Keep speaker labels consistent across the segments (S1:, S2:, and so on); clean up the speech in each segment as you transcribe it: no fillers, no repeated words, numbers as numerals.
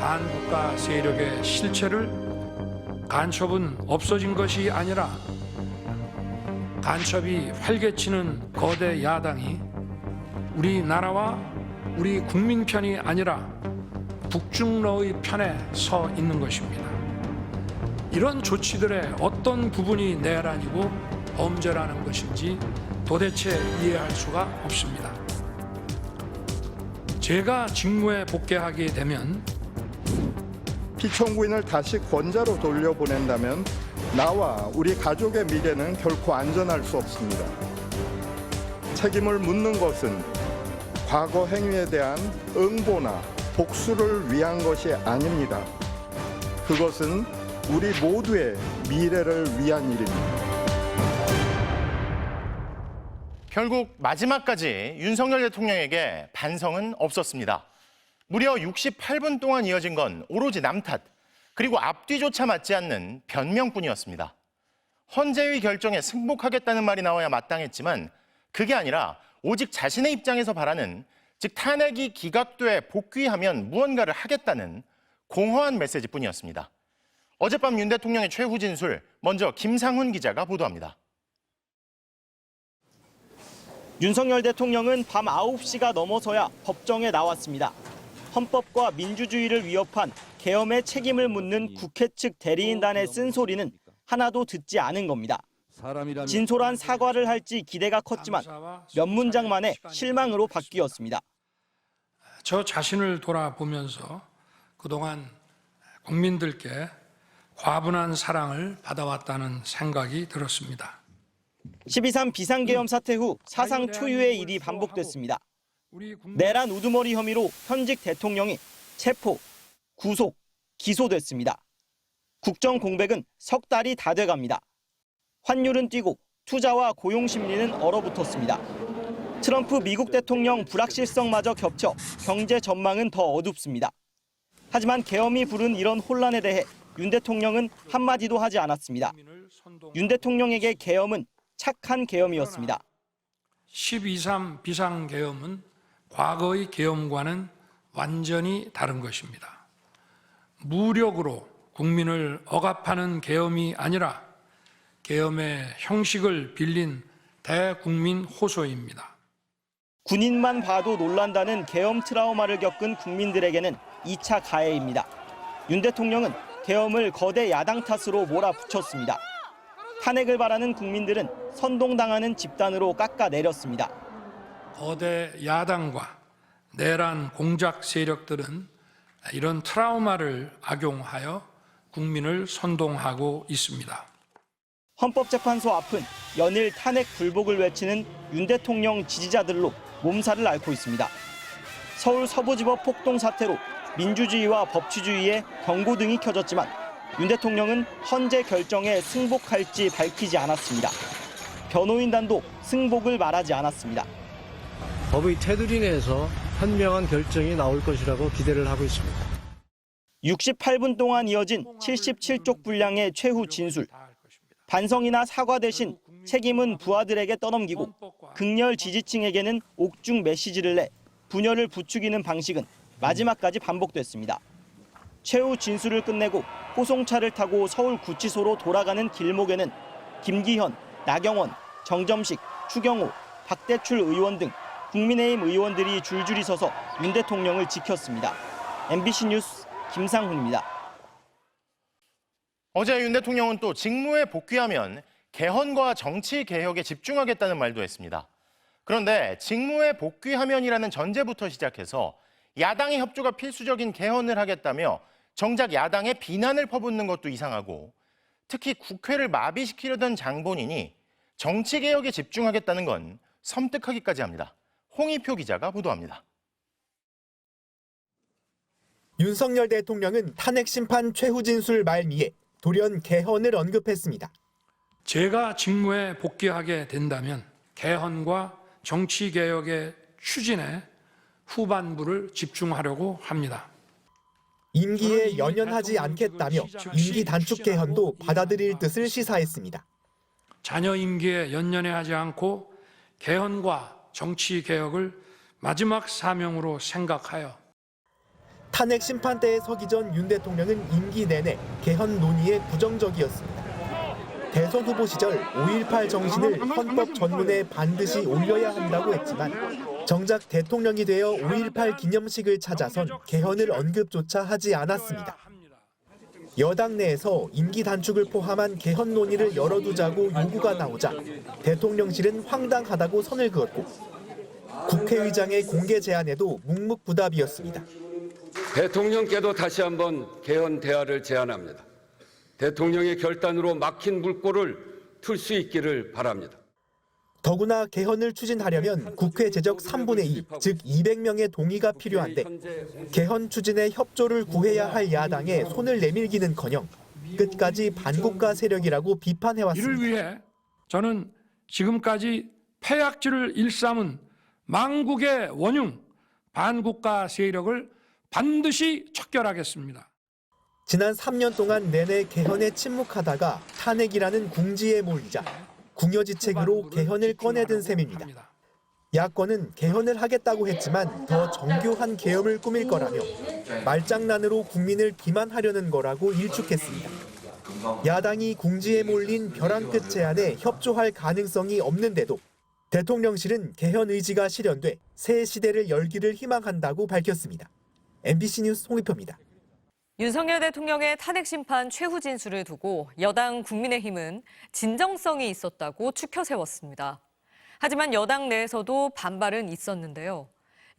S1: 반국가 세력의 실체를 간첩은 없어진 것이 아니라 간첩이 활개치는 거대 야당이 우리나라와 우리 국민 편이 아니라 북중러의 편에 서 있는 것입니다. 이런 조치들의 어떤 부분이 내란이고 범죄라는 것인지 도대체 이해할 수가 없습니다. 제가 직무에 복귀하게 되면
S2: 피청구인을 다시 권자로 돌려보낸다면 나와 우리 가족의 미래는 결코 안전할 수 없습니다. 책임을 묻는 것은 과거 행위에 대한 응보나 복수를 위한 것이 아닙니다. 그것은 우리 모두의 미래를 위한 일입니다.
S3: 결국 마지막까지 윤석열 대통령에게 반성은 없었습니다. 무려 68분 동안 이어진 건 오로지 남 탓, 그리고 앞뒤조차 맞지 않는 변명뿐이었습니다. 헌재의 결정에 승복하겠다는 말이 나와야 마땅했지만 그게 아니라 오직 자신의 입장에서 바라는, 즉 탄핵이 기각돼 복귀하면 무언가를 하겠다는 공허한 메시지뿐이었습니다. 어젯밤 윤 대통령의 최후 진술, 먼저 김상훈 기자가 보도합니다.
S4: 윤석열 대통령은 밤 9시가 넘어서야 법정에 나왔습니다. 헌법과 민주주의를 위협한 계엄의 책임을 묻는 국회 측 대리인단의 쓴소리는 하나도 듣지 않은 겁니다. 진솔한 사과를 할지 기대가 컸지만 몇 문장 만에 실망으로 바뀌었습니다.
S1: 저 자신을 돌아보면서 그동안 국민들께 과분한 사랑을 받아왔다는 생각이 들었습니다.
S4: 12.3 비상계엄 사태 후 사상 초유의 일이 반복됐습니다. 내란 우두머리 혐의로 현직 대통령이 체포, 구속, 기소됐습니다. 국정 공백은 석 달이 다 돼갑니다. 환율은 뛰고 투자와 고용 심리는 얼어붙었습니다. 트럼프 미국 대통령 불확실성마저 겹쳐 경제 전망은 더 어둡습니다. 하지만 계엄이 부른 이런 혼란에 대해 윤 대통령은 한마디도 하지 않았습니다. 윤 대통령에게 계엄은 착한 계엄이었습니다.
S1: 12.3 비상계엄은 과거의 계엄과는 완전히 다른 것입니다. 무력으로 국민을 억압하는 계엄이 아니라 계엄의 형식을 빌린 대국민 호소입니다.
S4: 군인만 봐도 놀란다는 계엄 트라우마를 겪은 국민들에게는 2차 가해입니다. 윤 대통령은 계엄을 거대 야당 탓으로 몰아붙였습니다. 탄핵을 바라는 국민들은 선동당하는 집단으로 깎아내렸습니다.
S1: 거대 야당과 내란 공작 세력들은 이런 트라우마를 악용하여 국민을 선동하고 있습니다.
S4: 헌법재판소 앞은 연일 탄핵 불복을 외치는 윤 대통령 지지자들로 몸살을 앓고 있습니다. 서울 서부지법 폭동 사태로 민주주의와 법치주의에 경고등이 켜졌지만 윤 대통령은 헌재 결정에 승복할지 밝히지 않았습니다. 변호인단도 승복을 말하지 않았습니다.
S5: 법의 테두리 내에서 현명한 결정이 나올 것이라고 기대를 하고 있습니다.
S4: 68분 동안 이어진 77쪽 분량의 최후 진술. 반성이나 사과 대신 책임은 부하들에게 떠넘기고 극렬 지지층에게는 옥중 메시지를 내 분열을 부추기는 방식은 마지막까지 반복됐습니다. 최후 진술을 끝내고 호송차를 타고 서울 구치소로 돌아가는 길목에는 김기현, 나경원, 정점식, 추경호, 박대출 의원 등 국민의힘 의원들이 줄줄이 서서 윤 대통령을 지켰습니다. MBC 뉴스 김상훈입니다.
S3: 어제 윤 대통령은 또 직무에 복귀하면 개헌과 정치 개혁에 집중하겠다는 말도 했습니다. 그런데 직무에 복귀하면이라는 전제부터 시작해서 야당의 협조가 필수적인 개헌을 하겠다며 정작 야당의 비난을 퍼붓는 것도 이상하고, 특히 국회를 마비시키려던 장본인이 정치 개혁에 집중하겠다는 건 섬뜩하기까지 합니다. 홍익표 기자가 보도합니다.
S6: 윤석열 대통령은 탄핵 심판 최후 진술 말미에 돌연 개헌을 언급했습니다.
S1: 제가 직무에 복귀하게 된다면 개헌과 정치 개혁의 추진에 후반부를 집중하려고 합니다.
S6: 임기에 연연하지 않겠다며 임기 단축 개헌도 받아들일 뜻을 시사했습니다.
S1: 자녀 임기에 연연하지 않고 개헌과 정치 개혁을 마지막 사명으로 생각하여
S6: 탄핵 심판대에 서기 전 윤 대통령은 임기 내내 개헌 논의에 부정적이었습니다. 대선 후보 시절 5.18 정신을 헌법 전문에 반드시 올려야 한다고 했지만 정작 대통령이 되어 5.18 기념식을 찾아선 개헌을 언급조차 하지 않았습니다. 여당 내에서 임기 단축을 포함한 개헌 논의를 열어두자고 요구가 나오자 대통령실은 황당하다고 선을 그었고 국회의장의 공개 제안에도 묵묵부답이었습니다.
S7: 대통령께도 다시 한번 개헌 대화를 제안합니다. 대통령의 결단으로 막힌 물꼬를 틀 수 있기를 바랍니다.
S6: 더구나 개헌을 추진하려면 국회 제적 3분의 2, 즉 200명의 동의가 필요한데 개헌 추진에 협조를 구해야 할 야당에 손을 내밀기는커녕 끝까지 반국가 세력이라고 비판해왔습니다.
S1: 이를 위해 저는 지금까지 패약질을 일삼은 망국의 원흉 반국가 세력을 반드시 척결하겠습니다.
S6: 지난 3년 동안 내내 개헌에 침묵하다가 탄핵이라는 궁지에 몰리자 궁여지책으로 개헌을 꺼내든 셈입니다. 야권은 개헌을 하겠다고 했지만 더 정교한 계엄을 꾸밀 거라며 말장난으로 국민을 기만하려는 거라고 일축했습니다. 야당이 궁지에 몰린 벼랑 끝 제안에 협조할 가능성이 없는데도 대통령실은 개헌 의지가 실현돼 새 시대를 열기를 희망한다고 밝혔습니다. MBC 뉴스 홍익표입니다.
S8: 윤석열 대통령의 탄핵 심판 최후 진술을 두고 여당 국민의힘은 진정성이 있었다고 추켜 세웠습니다. 하지만 여당 내에서도 반발은 있었는데요.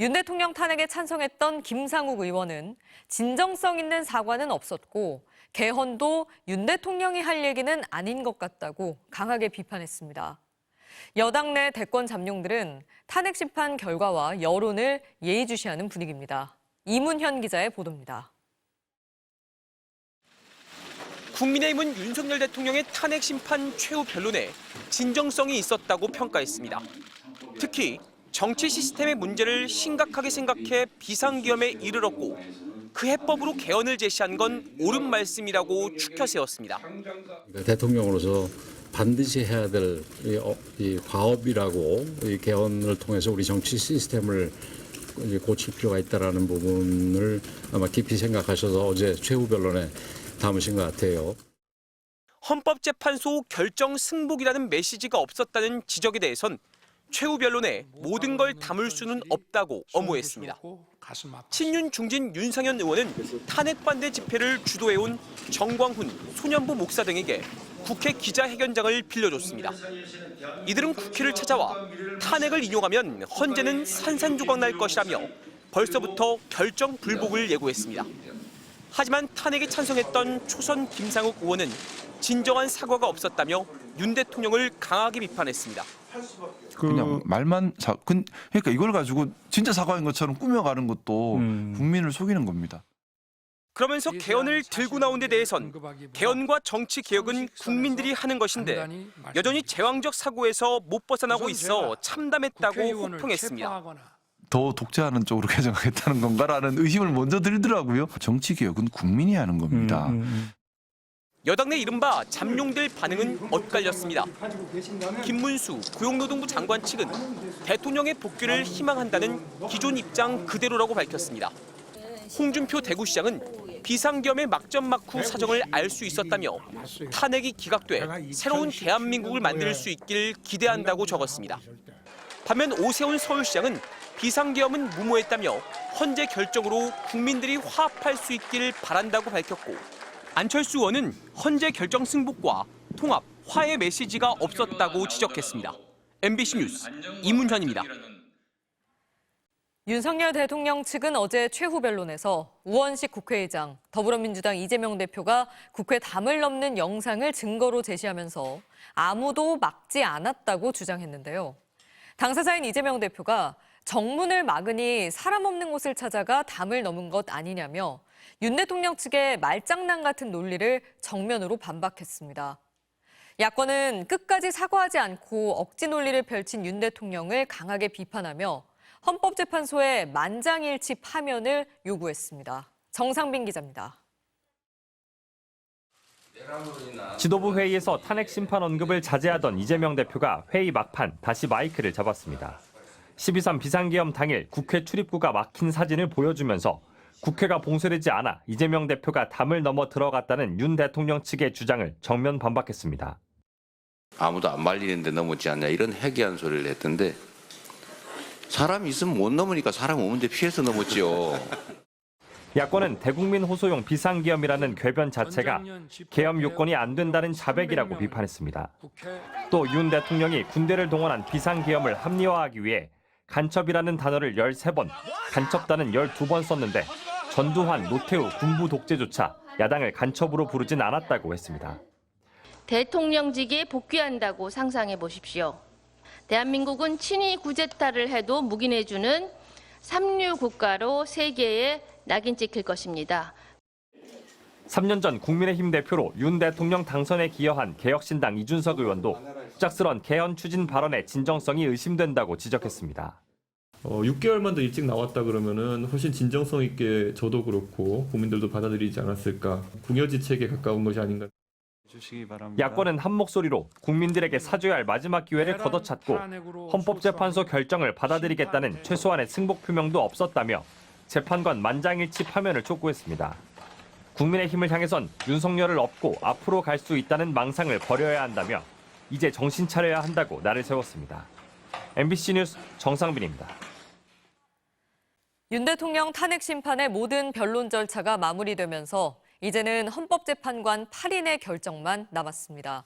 S8: 윤 대통령 탄핵에 찬성했던 김상욱 의원은 진정성 있는 사과는 없었고 개헌도 윤 대통령이 할 얘기는 아닌 것 같다고 강하게 비판했습니다. 여당 내 대권 잠룡들은 탄핵 심판 결과와 여론을 예의주시하는 분위기입니다. 이문현 기자의 보도입니다.
S9: 국민의힘은 윤석열 대통령의 탄핵 심판 최후 변론에 진정성이 있었다고 평가했습니다. 특히 정치 시스템의 문제를 심각하게 생각해 비상기엄에 이르렀고 그 해법으로 개헌을 제시한 건 옳은 말씀이라고 추켜 세웠습니다.
S10: 대통령으로서 반드시 해야 될 이 과업이라고 이 개헌을 통해서 우리 정치 시스템을 고칠 필요가 있다는 부분을 아마 깊이 생각하셔서 어제 최후 변론에 담으신 것 같아요.
S9: 헌법재판소 결정 승복이라는 메시지가 없었다는 지적에 대해선 최후 변론에 모든 걸 담을 수는 없다고 엄호했습니다. 친윤 중진 윤상현 의원은 탄핵 반대 집회를 주도해온 정광훈 소년부 목사 등에게 국회 기자회견장을 빌려줬습니다. 이들은 국회를 찾아와 탄핵을 인용하면 헌재는 산산조각 날 것이라며 벌써부터 결정 불복을 예고했습니다. 하지만 탄핵에 찬성했던 초선 김상욱 의원은 진정한 사과가 없었다며 윤 대통령을 강하게 비판했습니다.
S11: 그냥 말만 그러니까 이걸 가지고 진짜 사과인 것처럼 꾸며가는 것도 국민을 속이는 겁니다.
S9: 그러면서 개헌을 들고 나온 데 대해선 개헌과 정치 개혁은 국민들이 하는 것인데 여전히 제왕적 사고에서 못 벗어나고 있어 참담했다고 호평했습니다.
S11: 더 독재하는 쪽으로 개정하겠다는 건가라는 의심을 먼저 들더라고요. 정치 개혁은 국민이 하는 겁니다.
S9: 여당 내 이른바 잠룡들 반응은 엇갈렸습니다. 김문수 고용노동부 장관 측은 대통령의 복귀를 희망한다는 기존 입장 그대로라고 밝혔습니다. 홍준표 대구시장은 비상겸의 막전막후 사정을 알 수 있었다며 탄핵이 기각돼 새로운 대한민국을 만들 수 있길 기대한다고 적었습니다. 반면 오세훈 서울시장은 비상계엄은 무모했다며 헌재 결정으로 국민들이 화합할 수 있길 바란다고 밝혔고 안철수 의원은 헌재 결정 승복과 통합, 화해 메시지가 없었다고 지적했습니다. MBC 뉴스 이문현입니다.
S8: 윤석열 대통령 측은 어제 최후 변론에서 우원식 국회의장, 더불어민주당 이재명 대표가 국회 담을 넘는 영상을 증거로 제시하면서 아무도 막지 않았다고 주장했는데요. 당사자인 이재명 대표가 정문을 막으니 사람 없는 곳을 찾아가 담을 넘은 것 아니냐며 윤 대통령 측의 말장난 같은 논리를 정면으로 반박했습니다. 야권은 끝까지 사과하지 않고 억지 논리를 펼친 윤 대통령을 강하게 비판하며 헌법재판소의 만장일치 파면을 요구했습니다. 정상빈 기자입니다.
S12: 지도부 회의에서 탄핵 심판 언급을 자제하던 이재명 대표가 회의 막판 다시 마이크를 잡았습니다. 12.3 비상계엄 당일 국회 출입구가 막힌 사진을 보여주면서 국회가 봉쇄되지 않아 이재명 대표가 담을 넘어 들어갔다는 윤 대통령 측의 주장을 정면 반박했습니다.
S13: 아무도 안 말리는데 넘었지 않냐 이런 해괴한 소리를 했던데 사람이 있으면 못 넘으니까 사람 없는데 피해서 넘었지요.
S12: 야권은 대국민 호소용 비상계엄이라는 궤변 자체가 계엄 요건이 안 된다는 자백이라고 비판했습니다. 또 윤 대통령이 군대를 동원한 비상계엄을 합리화하기 위해 간첩이라는 단어를 13번, 간첩단은 12번 썼는데 전두환, 노태우, 군부 독재조차 야당을 간첩으로 부르진 않았다고 했습니다.
S14: 대통령직에 복귀한다고 상상해 보십시오. 대한민국은 친위 구제타를 해도 묵인해주는 삼류 국가로 세계에 낙인 찍힐 것입니다.
S12: 3년 전 국민의힘 대표로 윤 대통령 당선에 기여한 개혁신당 이준석 의원도 갑작스런 개헌 추진 발언의 진정성이 의심된다고 지적했습니다.
S15: 6개월만 더 일찍 나왔다 그러면은 훨씬 진정성 있게 저도 그렇고 국민들도 받아들이지 않았을까. 궁여지책에 가까운 것이 아닌가.
S12: 야권은 한 목소리로 국민들에게 사죄할 마지막 기회를 걷어찼고 헌법재판소 결정을 받아들이겠다는 최소한의 승복 표명도 없었다며 재판관 만장일치 파면을 촉구했습니다. 국민의힘을 향해선 윤석열을 업고 앞으로 갈 수 있다는 망상을 버려야 한다며 이제 정신 차려야 한다고 날을 세웠습니다. MBC 뉴스 정상빈입니다.
S8: 윤 대통령 탄핵 심판의 모든 변론 절차가 마무리되면서 이제는 헌법재판관 8인의 결정만 남았습니다.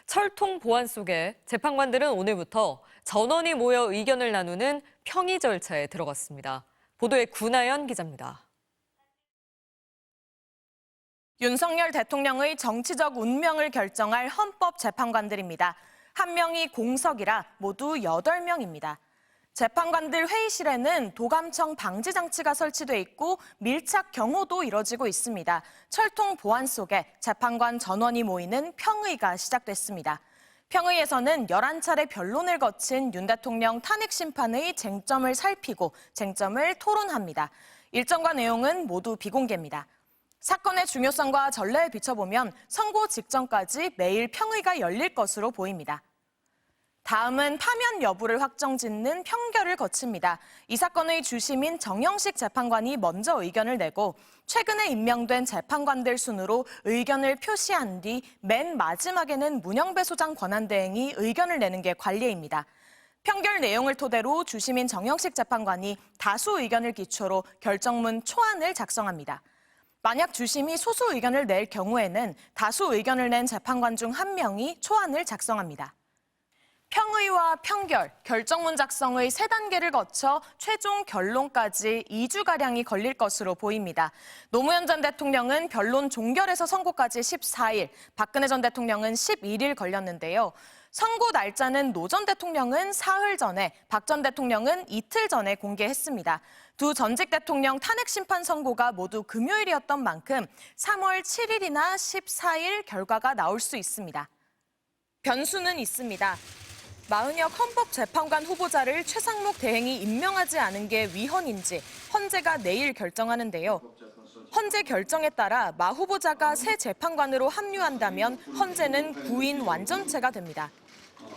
S8: 철통 보안 속에 재판관들은 오늘부터 전원이 모여 의견을 나누는 평의 절차에 들어갔습니다. 보도에 구나연 기자입니다.
S16: 윤석열 대통령의 정치적 운명을 결정할 헌법재판관들입니다. 한 명이 공석이라 모두 8명입니다. 재판관들 회의실에는 도감청 방지 장치가 설치돼 있고 밀착 경호도 이뤄지고 있습니다. 철통 보안 속에 재판관 전원이 모이는 평의가 시작됐습니다. 평의에서는 11차례 변론을 거친 윤 대통령 탄핵 심판의 쟁점을 살피고 쟁점을 토론합니다. 일정과 내용은 모두 비공개입니다. 사건의 중요성과 전례에 비춰보면 선고 직전까지 매일 평의가 열릴 것으로 보입니다. 다음은 파면 여부를 확정짓는 평결을 거칩니다. 이 사건의 주심인 정영식 재판관이 먼저 의견을 내고 최근에 임명된 재판관들 순으로 의견을 표시한 뒤 맨 마지막에는 문영배 소장 권한대행이 의견을 내는 게 관례입니다. 평결 내용을 토대로 주심인 정영식 재판관이 다수 의견을 기초로 결정문 초안을 작성합니다. 만약 주심이 소수 의견을 낼 경우에는 다수 의견을 낸 재판관 중 한 명이 초안을 작성합니다. 평의와 평결, 결정문 작성의 3단계를 거쳐 최종 결론까지 2주가량이 걸릴 것으로 보입니다. 노무현 전 대통령은 변론 종결에서 선고까지 14일, 박근혜 전 대통령은 11일 걸렸는데요. 선고 날짜는 노 전 대통령은 사흘 전에, 박 전 대통령은 이틀 전에 공개했습니다. 두 전직 대통령 탄핵 심판 선고가 모두 금요일이었던 만큼 3월 7일이나 14일 결과가 나올 수 있습니다. 변수는 있습니다. 마은혁 헌법재판관 후보자를 최상목 대행이 임명하지 않은 게 위헌인지 헌재가 내일 결정하는데요. 헌재 결정에 따라 마 후보자가 새 재판관으로 합류한다면 헌재는 구인 완전체가 됩니다.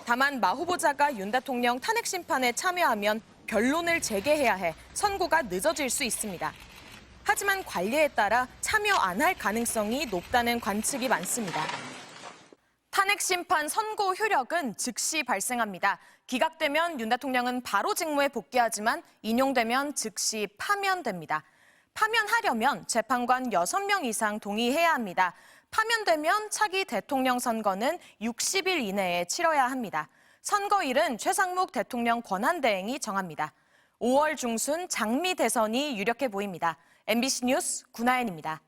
S16: 다만 마 후보자가 윤 대통령 탄핵 심판에 참여하면 변론을 재개해야 해 선고가 늦어질 수 있습니다. 하지만 관례에 따라 참여 안 할 가능성이 높다는 관측이 많습니다. 탄핵 심판 선고 효력은 즉시 발생합니다. 기각되면 윤 대통령은 바로 직무에 복귀하지만 인용되면 즉시 파면됩니다. 파면하려면 재판관 6명 이상 동의해야 합니다. 파면되면 차기 대통령 선거는 60일 이내에 치러야 합니다. 선거일은 최상목 대통령 권한대행이 정합니다. 5월 중순 장미 대선이 유력해 보입니다. MBC 뉴스 구나연입니다.